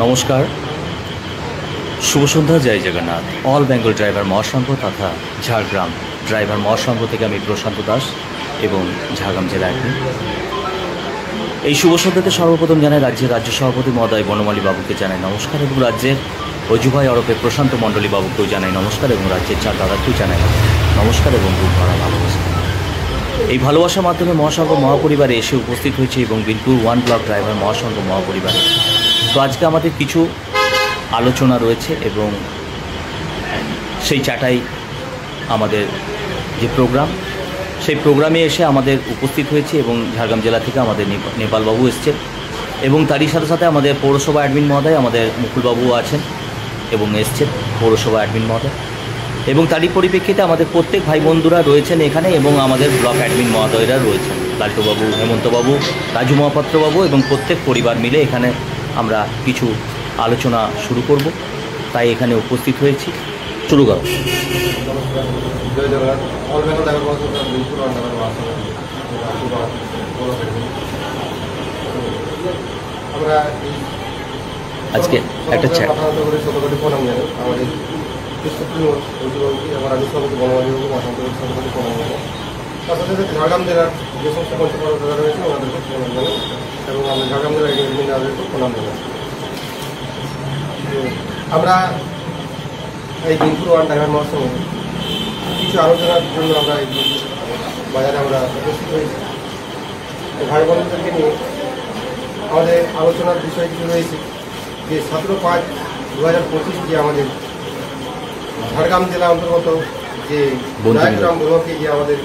নমস্কার, শুভ সন্ধ্যা। জয় Jagannath. All Bengal driver মহাসংঘ তথা Jhargram driver মহাসংঘ থেকে আমি প্রশান্ত দাস এবং ঝাড়গ্রাম জেলা অ্যাডমিন। এই শুভ সন্ধ্যাতে সর্বপ্রথম জানাই রাজ্যের রাজ্য সভাপতি মহোদয় বনমালী বাবুকে জানাই নমস্কার, এবং রাজ্যের অজুভাই ওরফে প্রশান্ত মণ্ডলী বাবুকেও জানাই নমস্কার, এবং রাজ্যের চার দাদাকেও জানাই নমস্কার এবং বুক ভরা ভালোবাসা। এই ভালোবাসার মাধ্যমে মহাসংঘ মহাপরিবারে এসে উপস্থিত হয়েছে এবং বিনপুর 1 ব্লক ড্রাইভার মহাসংঘ মহাপরিবারে। তো আজকে আমাদের কিছু আলোচনা রয়েছে এবং সেই চাটাই আমাদের যে প্রোগ্রাম, সেই প্রোগ্রামে এসে আমাদের উপস্থিত হয়েছে এবং ঝাড়গ্রাম জেলা থেকে আমাদের নেপালবাবু এসছেন, এবং তারই সাথে সাথে আমাদের পৌরসভা অ্যাডমিন মহোদয় আমাদের মুকুলবাবুও আছেন এবং এসছেন পৌরসভা অ্যাডমিন মহোদয়, এবং তারই পরিপ্রেক্ষিতে আমাদের প্রত্যেক ভাই বন্ধুরা রয়েছেন এখানে, এবং আমাদের ব্লক অ্যাডমিন মহোদয়রা রয়েছেন, লাল্টুবাবু, হেমন্তবাবু, রাজু মহাপাত্রবাবু, এবং প্রত্যেক পরিবার মিলে এখানে আমরা কিছু আলোচনা শুরু করব, তাই এখানে উপস্থিত হয়েছি। শুরু করো। আমরা আজকে একটা ঝাড়গ্রাম জেলার যে সমস্ত পঞ্চায়েত রয়েছে ওনাদেরকে প্রণাম জানাই, এবং আমরা ঝাড়গ্রাম জেলার এডমিনদেরকেও প্রণাম জানাই। আমরা এই বিনপুর 1 ড্রাইভার মহাসংঘে কিছু আলোচনার জন্য আমরা এই বাজারে আমরা উপস্থিত হয়েছি। ভাই বোনদেরকে নিয়ে আমাদের আলোচনার বিষয় কিছু রয়েছে যে 17/5/2025 যে আমাদের ঝাড়গ্রাম জেলা অন্তর্গত যে রায়গ্রাম ব্লকে যে আমাদের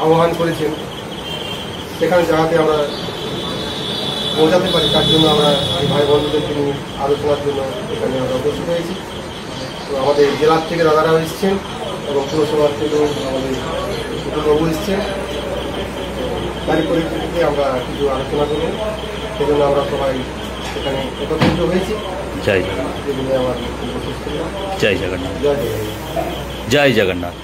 আহ্বান করেছেন, সেখানে যাতে আমরা পৌঁছাতে পারি তার জন্য আমরা এই ভাই বন্ধুদেরকে নিয়ে আলোচনার জন্য এখানে আমরা উপস্থিত হয়েছি। তো আমাদের জেলার থেকে দাদারাও এসছেন এবং পুরসভার থেকেও আমাদের মুকুলবাবু এসছেন। তারই পরিপ্রেক্ষিতে আমরা কিছু আলোচনা করব, সেজন্য আমরা সবাই এখানে একত্রিত হয়েছি। জয় জগন্নাথ। জয় জগন্নাথ। জয় জগন্নাথ।